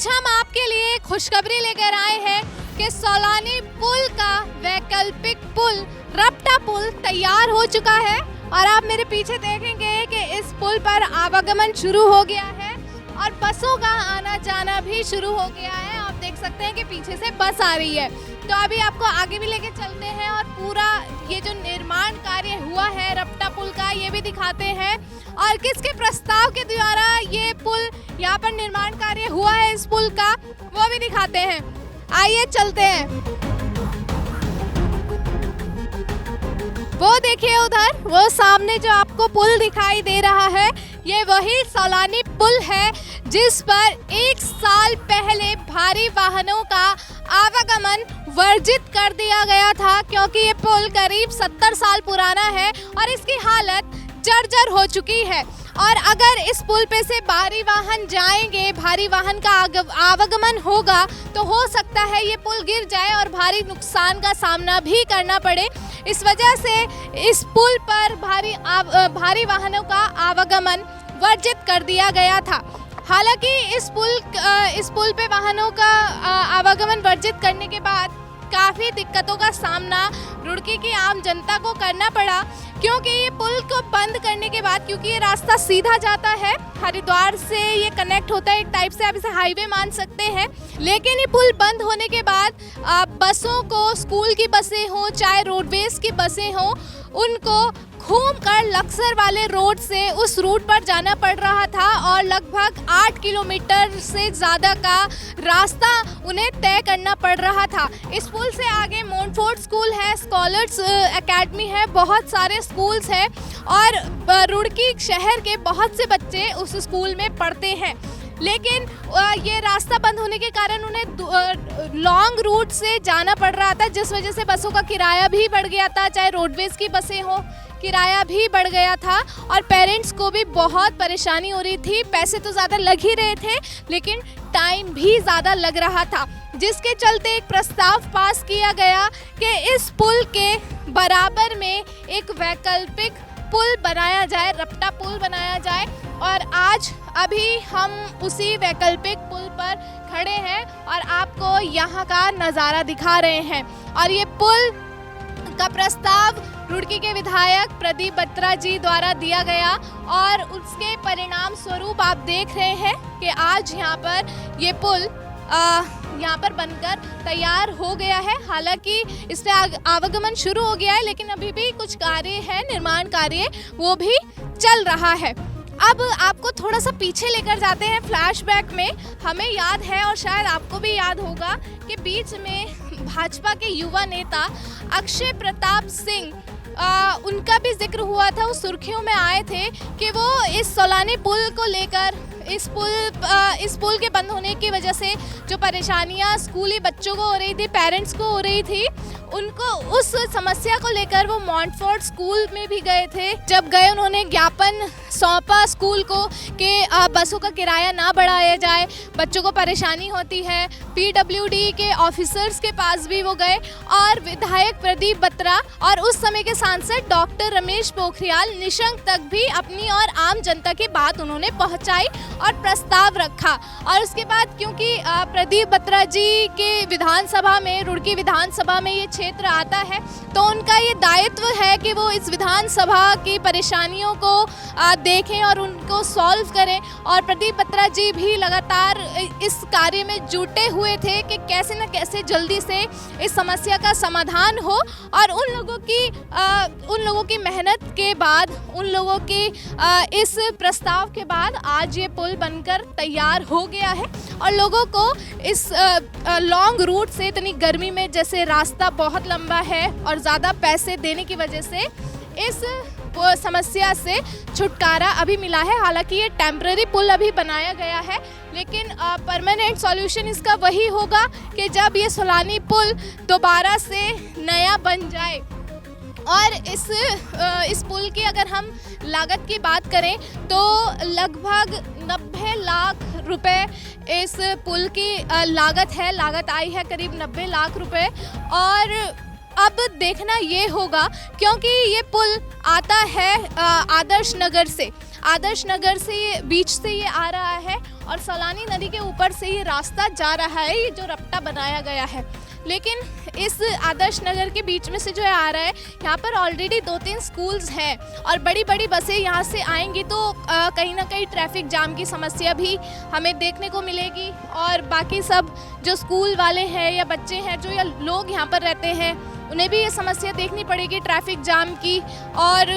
आज हम आपके लिए खुशखबरी लेकर आए हैं कि सोलानी पुल का वैकल्पिक पुल रपटा पुल तैयार हो चुका है और आप मेरे पीछे देखेंगे कि इस पुल पर आवागमन शुरू हो गया है और बसों का आना जाना भी शुरू हो गया है। आप देख सकते हैं कि पीछे से बस आ रही है। तो अभी आपको आगे भी लेके चलते हैं और पूरा ये जो निर्माण कार्य हुआ है रपटा पुल का ये भी दिखाते हैं और किसके प्रस्ताव के द्वारा ये पुल यहाँ पर निर्माण कार्य हुआ है इस पुल का वो भी दिखाते हैं। आइए चलते हैं। वो देखिए उधर वो सामने जो आपको पुल दिखाई दे रहा है ये वही सोलानी पुल है जिस पर 1 साल पहले भारी वाहनों का आवागमन वर्जित कर दिया गया था क्योंकि ये पुल करीब 70 साल पुराना है और इसकी हालत जर्जर हो चुकी है। और अगर इस पुल पे से भारी वाहन जाएंगे, भारी वाहन का आवागमन होगा तो हो सकता है ये पुल गिर जाए और भारी नुकसान का सामना भी करना पड़े। इस वजह से इस पुल पर भारी वाहनों का आवागमन वर्जित कर दिया गया था। हालांकि इस पुल पे वाहनों का आवागमन वर्जित करने के बाद काफ़ी दिक्कतों का सामना रुड़की की आम जनता को करना पड़ा क्योंकि ये पुल को बंद करने के बाद, क्योंकि ये रास्ता सीधा जाता है हरिद्वार से, ये कनेक्ट होता है एक टाइप से, आप इसे हाईवे मान सकते हैं। लेकिन ये पुल बंद होने के बाद बसों को, स्कूल की बसें हों चाहे रोडवेज की बसें हों, उनको घूम कर लक्सर वाले रोड से उस रूट पर जाना पड़ रहा था और लगभग 8 किलोमीटर से ज़्यादा का रास्ता उन्हें तय करना पड़ रहा था। इस पुल से आगे मोंटफोर्ट स्कूल है, स्कॉलर्स एकेडमी है, बहुत सारे स्कूल्स हैं और रुड़की शहर के बहुत से बच्चे उस स्कूल में पढ़ते हैं। लेकिन ये रास्ता बंद होने के कारण उन्हें लॉन्ग रूट से जाना पड़ रहा था जिस वजह से बसों का किराया भी बढ़ गया था, चाहे रोडवेज की बसें हो किराया भी बढ़ गया था और पेरेंट्स को भी बहुत परेशानी हो रही थी। पैसे तो ज़्यादा लग ही रहे थे लेकिन टाइम भी ज़्यादा लग रहा था, जिसके चलते एक प्रस्ताव पास किया गया कि इस पुल के बराबर में एक वैकल्पिक पुल बनाया जाए, रपटा पुल बनाया जाए। और आज अभी हम उसी वैकल्पिक पुल पर खड़े हैं और आपको यहाँ का नज़ारा दिखा रहे हैं। और ये पुल का प्रस्ताव रुड़की के विधायक प्रदीप बत्रा जी द्वारा दिया गया और उसके परिणाम स्वरूप आप देख रहे हैं कि आज यहाँ पर ये पुल यहाँ पर बनकर तैयार हो गया है। हालांकि इससे आवागमन शुरू हो गया है लेकिन अभी भी कुछ कार्य है, निर्माण कार्य वो भी चल रहा है। अब आपको थोड़ा सा पीछे लेकर जाते हैं फ्लैशबैक में। हमें याद है और शायद आपको भी याद होगा कि बीच में भाजपा के युवा नेता अक्षय प्रताप सिंह उनका भी जिक्र हुआ था, उस सुर्खियों में आए थे कि वो इस सोलानी पुल को लेकर इस पुल के बंद होने की वजह से जो परेशानियां स्कूली बच्चों को हो रही थी, पेरेंट्स को हो रही थी, उनको उस समस्या को लेकर वो मोंटफोर्ट स्कूल में भी गए थे। जब गए उन्होंने ज्ञापन सौंपा स्कूल को कि बसों का किराया ना बढ़ाया जाए, बच्चों को परेशानी होती है। पीडब्ल्यूडी के ऑफिसर्स के पास भी वो गए और विधायक प्रदीप बत्रा और उस समय के सांसद डॉक्टर रमेश पोखरियाल निशंक तक भी अपनी और आम जनता की बात उन्होंने पहुंचाई और प्रस्ताव रखा। और उसके बाद क्योंकि प्रदीप बत्रा जी के विधानसभा में, रुड़की विधानसभा में ये क्षेत्र आता है तो उनका ये दायित्व है कि वो इस विधानसभा की परेशानियों को देखें और उनको सॉल्व करें। और प्रदीप बत्रा जी भी लगातार इस कार्य में जुटे हुए थे कि कैसे न कैसे जल्दी से इस समस्या का समाधान हो। और उन लोगों की मेहनत के बाद, उन लोगों की इस प्रस्ताव के बाद आज ये पुल बनकर तैयार हो गया है और लोगों को इस लॉन्ग रूट से, इतनी गर्मी में जैसे रास्ता बहुत लंबा है और ज़्यादा पैसे देने की वजह से इस समस्या से छुटकारा अभी मिला है। हालांकि ये टेम्पररी पुल अभी बनाया गया है लेकिन परमानेंट सॉल्यूशन इसका वही होगा कि जब ये सोलानी पुल दोबारा से नया बन जाए। और इस पुल की अगर हम लागत की बात करें तो लगभग 90 लाख रुपए इस पुल की लागत आई है, करीब 90 लाख रुपए। और अब देखना ये होगा क्योंकि ये पुल आता है आदर्श नगर से आदर्श नगर से बीच से ये आ रहा है और सौलानी नदी के ऊपर से ये रास्ता जा रहा है, ये जो रपटा बनाया गया है। लेकिन इस आदर्श नगर के बीच में से जो है आ रहा है, यहाँ पर ऑलरेडी 2-3 स्कूल्स हैं और बड़ी बड़ी बसें यहाँ से आएंगी तो कहीं ना कहीं ट्रैफिक जाम की समस्या भी हमें देखने को मिलेगी। और बाकी सब जो स्कूल वाले हैं या बच्चे हैं जो या लोग यहाँ पर रहते हैं, उन्हें भी ये समस्या देखनी पड़ेगी ट्रैफिक जाम की। और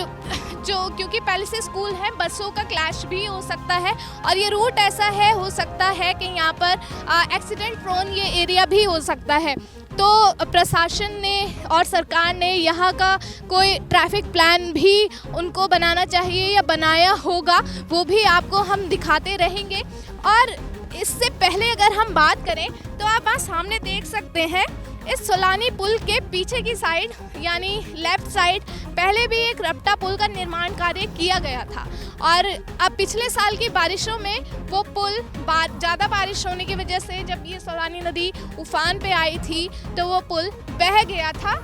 जो क्योंकि पहले से स्कूल है, बसों का क्लैश भी हो सकता है और ये रूट ऐसा है, हो सकता है कि यहाँ पर एक्सीडेंट प्रोन ये एरिया भी हो सकता है। तो प्रशासन ने और सरकार ने यहाँ का कोई ट्रैफिक प्लान भी उनको बनाना चाहिए या बनाया होगा, वो भी आपको हम दिखाते रहेंगे। और इससे पहले अगर हम बात करें तो आप वहाँ सामने देख सकते हैं, इस सौलानी पुल के पीछे की साइड यानी लेफ्ट साइड पहले भी एक रपटा पुल का निर्माण कार्य किया गया था और अब पिछले साल की बारिशों में वो पुल ज़्यादा बारिश होने की वजह से जब ये सौलानी नदी उफान पे आई थी तो वो पुल बह गया था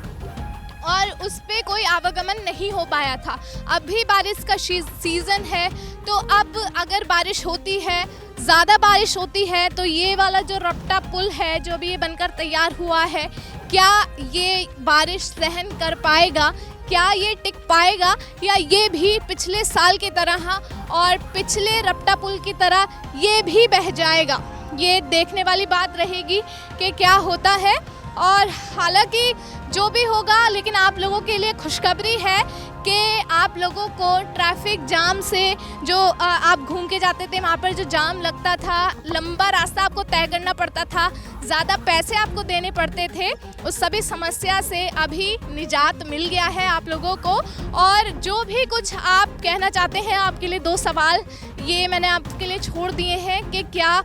और उस पे कोई आवागमन नहीं हो पाया था। अब भी बारिश का सीज़न है तो अब अगर बारिश होती है, ज़्यादा बारिश होती है, तो ये वाला जो रपटा पुल है जो भी ये बनकर तैयार हुआ है, क्या ये बारिश सहन कर पाएगा, क्या ये टिक पाएगा या ये भी पिछले साल की तरह और पिछले रपटा पुल की तरह ये भी बह जाएगा। ये देखने वाली बात रहेगी कि क्या होता है। और हालांकि जो भी होगा, लेकिन आप लोगों के लिए खुशखबरी है कि आप लोगों को ट्रैफिक जाम से जो आप घूम के जाते थे, वहाँ पर जो जाम लगता था, लंबा रास्ता आपको तय करना पड़ता था, ज़्यादा पैसे आपको देने पड़ते थे, उस सभी समस्या से अभी निजात मिल गया है आप लोगों को। और जो भी कुछ आप कहना चाहते हैं, आपके लिए 2 सवाल ये मैंने आपके लिए छोड़ दिए हैं कि क्या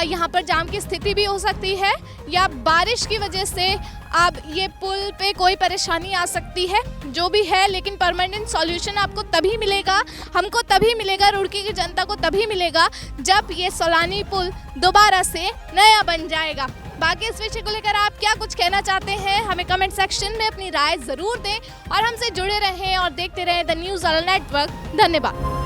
यहाँ पर जाम की स्थिति भी हो सकती है या बारिश की वजह से अब ये पुल पे कोई परेशानी आ सकती है। जो भी है, लेकिन परमानेंट सॉल्यूशन आपको तभी मिलेगा, हमको तभी मिलेगा, रुड़की की जनता को तभी मिलेगा जब ये सौलानी पुल दोबारा से नया बन जाएगा। बाकी इस विषय को लेकर आप क्या कुछ कहना चाहते हैं, हमें कमेंट सेक्शन में अपनी राय ज़रूर दें और हमसे जुड़े रहें और देखते रहें द न्यूज़ ऑल नेटवर्क। धन्यवाद।